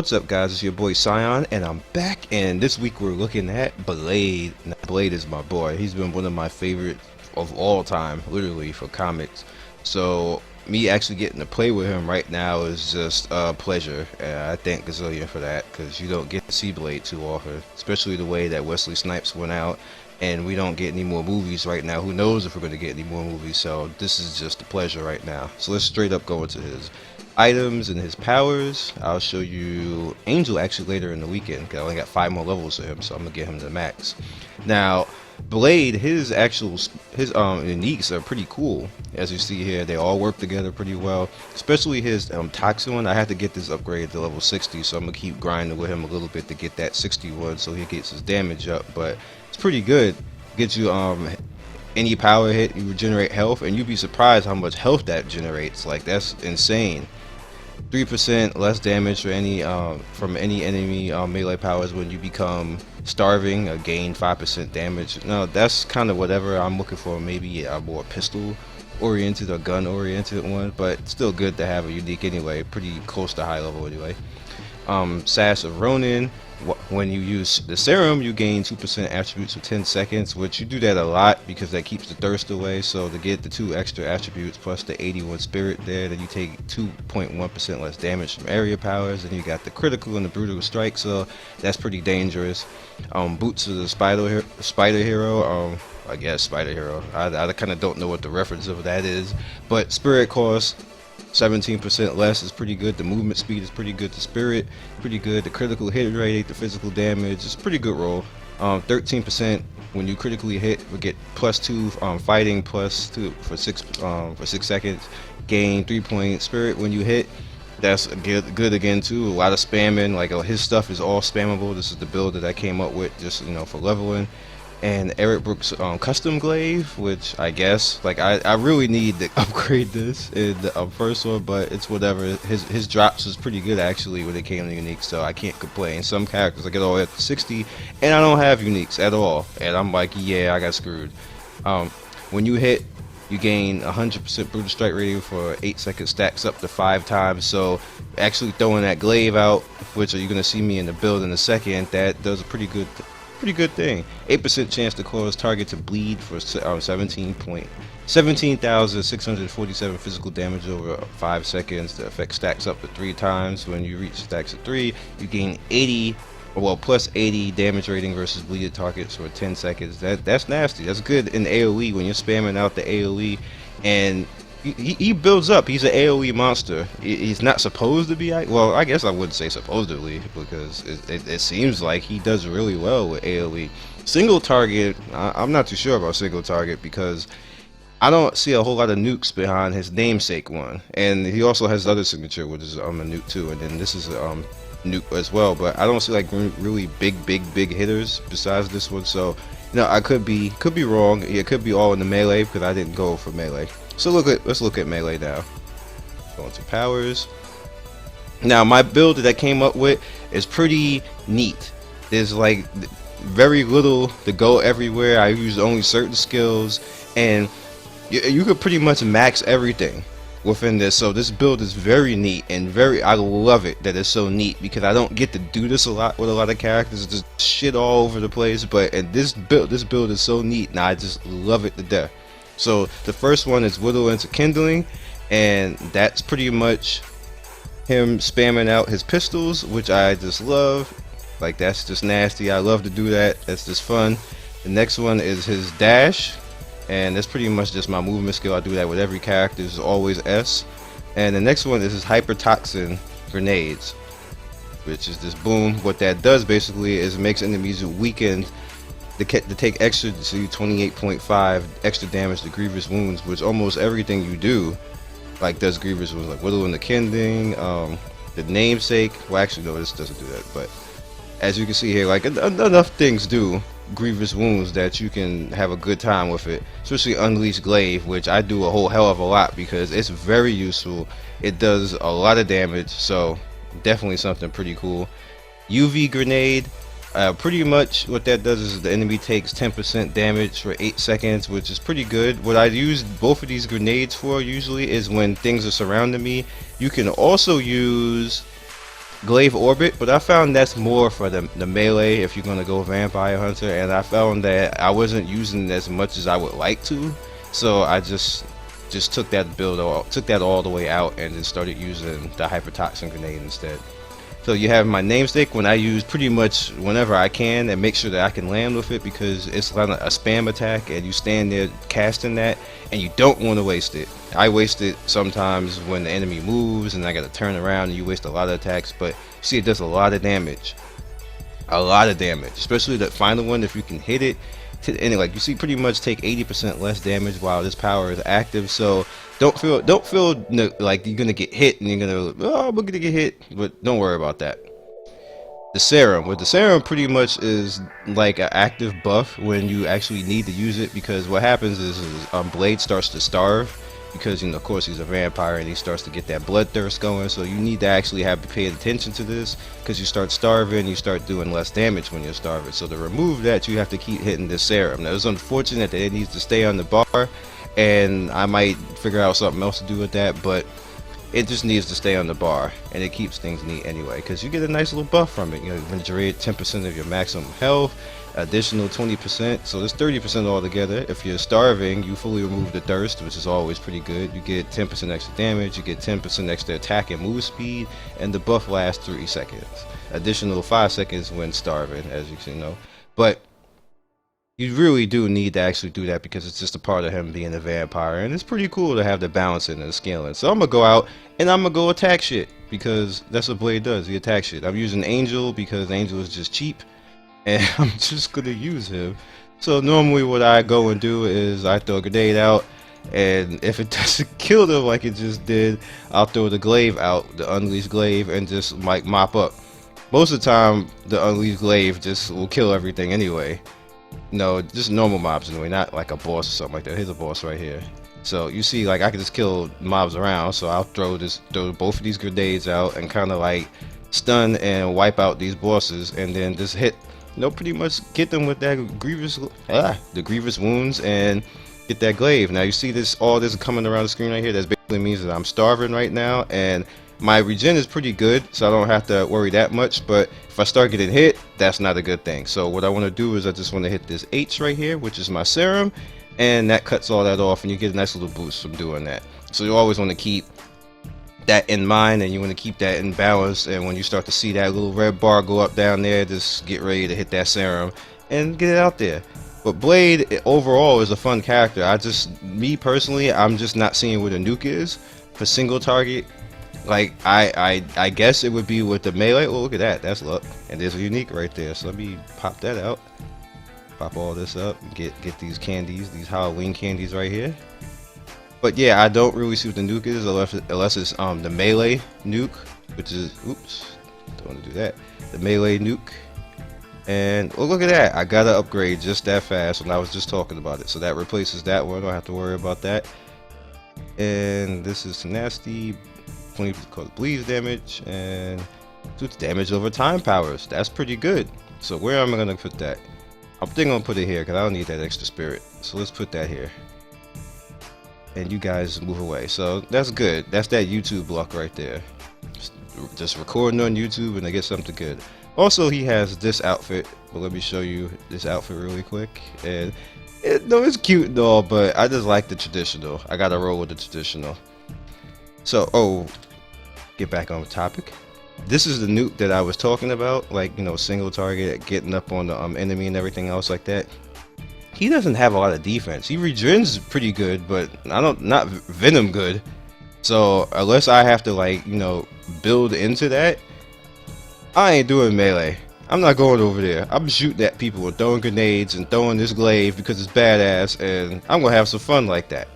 What's up, guys? It's your boy Scion, and I'm back. And this week we're looking at Blade. Now, Blade is my boy. He's been one of my favorite of all time, literally, for comics. So me actually getting to play with him right now is just a pleasure. I thank Gazillion for that, because you don't get to see Blade too often, especially the way that Wesley Snipes went out. And we don't get any more movies right now. Who knows if we're going to get any more movies? So this is just a pleasure right now. So let's straight up go into his items and his powers. I'll show you Angel actually later in the weekend, because I only got 5 more levels of him, so I'm gonna get him to max. Now Blade, his uniques are pretty cool. As you see here, they all work together pretty well, especially his toxin one. I had to get this upgrade to level 60, so I'm gonna keep grinding with him a little bit to get that 61 so he gets his damage up. But it's pretty good. Gets you any power hit, you regenerate health, and you'd be surprised how much health that generates. Like, that's insane. 3% less damage for any from any enemy melee powers when you become starving. Gain 5% damage. Now that's kind of whatever I'm looking for. Maybe a more pistol oriented or gun oriented one, but still good to have a unique anyway. Pretty close to high level anyway. Sash of Ronin. When you use the serum, you gain 2% attributes for 10 seconds, which you do that a lot because that keeps the thirst away. So to get the 2 extra attributes plus the 81 spirit there, then you take 2.1% less damage from area powers, and you got the critical and the brutal strike, so that's pretty dangerous. Boots of the spider hero. I guess spider hero. I kind of don't know what the reference of that is, but spirit cost 17% less is pretty good. The movement speed is pretty good. The spirit, pretty good. The critical hit rate, the physical damage, it's a pretty good roll. 13% when you critically hit, we get +2 fighting, +2 for 6 seconds. Gain 3 points. Spirit when you hit, that's good again too. A lot of spamming. Like, his stuff is all spammable. This is the build that I came up with just for leveling. And Eric Brooks' custom glaive, which I guess, like, I really need to upgrade this in the first one, but it's whatever. His drops was pretty good actually when it came to uniques, so I can't complain. Some characters I get all the way up to 60 and I don't have uniques at all, and I'm like, yeah, I got screwed. When you hit, you gain 100% brutal strike rating for 8 seconds, stacks up to 5 times. So actually throwing that glaive out, which you're gonna see me in the build in a second, that does a pretty good thing. 8% chance to cause target to bleed for 17,647 physical damage over 5 seconds. The effect stacks up to 3 times. When you reach stacks of 3, you gain 80, well, plus 80 damage rating versus bleeded targets for 10 seconds. That's nasty. That's good in AoE when you're spamming out the AoE, and he builds up. He's an AoE monster. He's not supposed to be, well, I guess I wouldn't say supposedly, because it seems like he does really well with AoE. Single target, I'm not too sure about single target, because I don't see a whole lot of nukes behind his namesake one. And he also has the other signature, which is a nuke too, and then this is a nuke as well. But I don't see like really big hitters besides this one. So I could be wrong. It could be all in the melee, because I didn't go for melee. So let's look at melee now. Going to powers. Now my build that I came up with is pretty neat. There's like very little to go everywhere. I use only certain skills, and you could pretty much max everything within this. So this build is very neat, and I love it that it's so neat, because I don't get to do this a lot with a lot of characters. Just shit all over the place, but this build is so neat, and I just love it to death. So the first one is Whittle into Kindling, and that's pretty much him spamming out his pistols, which I just love. Like, that's just nasty. I love to do that. That's just fun. The next one is his dash, and that's pretty much just my movement skill. I do that with every character. It's always S. And the next one is his hypertoxin grenades, which is this boom. What that does basically is it makes enemies weakened to take extra, to 28.5 extra damage to grievous wounds, which almost everything you do like does grievous wounds, like Whittle in the Kindling, the namesake. Well, actually no, this doesn't do that, but as you can see here, like enough things do grievous wounds that you can have a good time with it. Especially Unleashed Glaive, which I do a whole hell of a lot because it's very useful. It does a lot of damage, so definitely something pretty cool. UV grenade. Pretty much what that does is the enemy takes 10% damage for 8 seconds, which is pretty good. What I use both of these grenades for usually is when things are surrounding me. You can also use Glaive Orbit, but I found that's more for the melee if you're gonna go Vampire Hunter, and I found that I wasn't using it as much as I would like to, so I just took that build took that all the way out and then started using the Hypertoxin Grenade instead. So you have my namesake when I use pretty much whenever I can and make sure that I can land with it, because it's kind of a spam attack and you stand there casting that and you don't want to waste it. I waste it sometimes when the enemy moves and I got to turn around and you waste a lot of attacks, but you see it does a lot of damage. A lot of damage, especially the final one. If you can hit it, and like you see, pretty much take 80% less damage while this power is active. So don't feel like you're gonna get hit and you're gonna, oh, we're gonna get hit, but don't worry about that. The serum, with the serum, pretty much is like an active buff when you actually need to use it, because what happens is Blade starts to starve, because of course he's a vampire and he starts to get that bloodthirst going. So you need to actually have to pay attention to this, because you start starving, you start doing less damage when you're starving. So to remove that, you have to keep hitting this serum. Now it's unfortunate that it needs to stay on the bar, and I might figure out something else to do with that, but it just needs to stay on the bar, and it keeps things neat anyway, because you get a nice little buff from it. You regenerate 10% of your maximum health, additional 20%, so there's 30% altogether. If you're starving, you fully remove the thirst, which is always pretty good. You get 10% extra damage, you get 10% extra attack and move speed, and the buff lasts 3 seconds. Additional 5 seconds when starving, as you can know. But you really do need to actually do that, because it's just a part of him being a vampire, and it's pretty cool to have the balancing and the scaling. So I'm gonna go out and I'm gonna go attack shit, because that's what Blade does. He attacks shit. I'm using Angel because Angel is just cheap, and I'm just gonna use him. So normally what I go and do is I throw a grenade out, and if it doesn't kill them like it just did, I'll throw the glaive out, the unleashed glaive, and just like mop up. Most of the time the unleashed glaive just will kill everything anyway. No, just normal mobs anyway, not like a boss or something like that. Here's a boss right here. So you see, like, I can just kill mobs around, so I'll throw both of these grenades out and kind of like stun and wipe out these bosses, and then just hit, pretty much get them with that the grievous wounds, and get that glaive. Now you see all this coming around the screen right here. That basically means that I'm starving right now, and my regen is pretty good, so I don't have to worry that much. But if I start getting hit, that's not a good thing. So what I want to do is I just want to hit this H right here, which is my serum, and that cuts all that off, and you get a nice little boost from doing that. So you always want to keep that in mind, and you want to keep that in balance. And when you start to see that little red bar go up down there, just get ready to hit that serum and get it out there. But Blade overall is a fun character. Me personally, I'm just not seeing where the nuke is for single target. Like, I guess it would be with the melee. Oh, look at that, that's luck. And there's a unique right there, so let me pop that out. Pop all this up and get these candies, these Halloween candies right here. But yeah, I don't really see what the nuke is unless it's the melee nuke, which is, oops, don't want to do that. The melee nuke. And oh, look at that, I got to upgrade just that fast when I was just talking about it. So that replaces that one, I don't have to worry about that. And this is nasty. 20 cause bleeds damage and shoots damage over time powers. That's pretty good. So where am I gonna put that? I'm thinking I'm gonna put it here because I don't need that extra spirit. So let's put that here. And you guys move away. So that's good. That's that YouTube block right there. Just recording on YouTube and I get something good. Also, he has this outfit. But let me show you this outfit really quick. And it's cute and all, but I just like the traditional. I gotta roll with the traditional. So, get back on the topic. This is the nuke that I was talking about, like, single target, getting up on the enemy and everything else like that. He doesn't have a lot of defense. He regens pretty good, but not venom good. So unless I have to, like, build into that, I ain't doing melee. I'm not going over there. I'm shooting at people and throwing grenades and throwing this glaive because it's badass, and I'm gonna have some fun like that.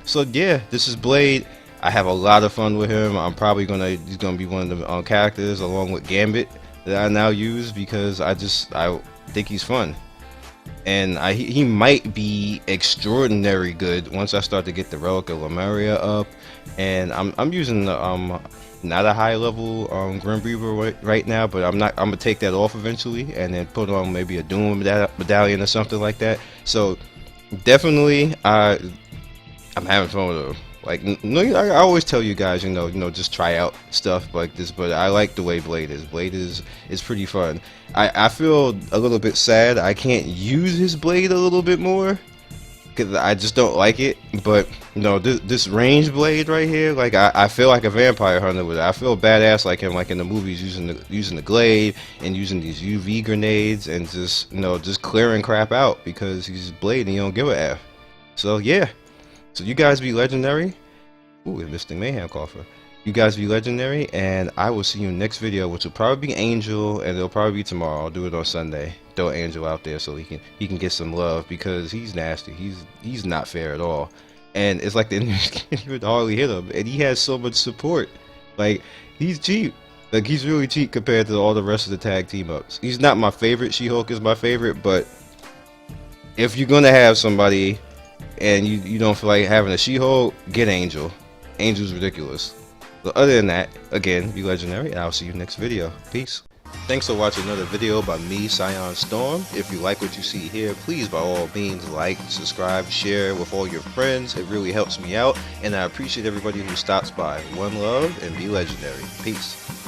So yeah, this is Blade. I have a lot of fun with him. I'm probably he's gonna be one of the characters along with Gambit that I now use, because I think he's fun, and he might be extraordinary good once I start to get the Relic of Lemuria up. And I'm using the not a high level Grim Reaper right now, but I'm gonna take that off eventually and then put on maybe a Doom medallion or something like that. So definitely I'm having fun with him. Like, no, I always tell you guys, just try out stuff like this. But I like the way Blade is. Blade is pretty fun. I feel a little bit sad I can't use his blade a little bit more, because I just don't like it. But this range blade right here, like I feel like a vampire hunter with it. I feel badass like him, like in the movies, using the glaive and using these UV grenades and just clearing crap out because he's Blade and he don't give a f. So yeah, so you guys be legendary. Ooh, we're Mystic Mayhem Coffer. You guys be legendary, and I will see you in the next video, which will probably be Angel, and it'll probably be tomorrow. I'll do it on Sunday. Throw Angel out there so he can get some love, because he's nasty. He's not fair at all, and it's like the enemies can't even hardly hit him, and he has so much support. Like, he's cheap. Like, he's really cheap compared to all the rest of the tag team ups. He's not my favorite. She-Hulk is my favorite, but if you're gonna have somebody and you don't feel like having a She-Hulk, get Angel. Angel's ridiculous. But other than that, again, be legendary, and I'll see you next video. Peace. Thanks for watching another video by me, Scion Storm. If you like what you see here, please by all means like, subscribe, share with all your friends. It really helps me out, and I appreciate everybody who stops by. One love, and be legendary. Peace.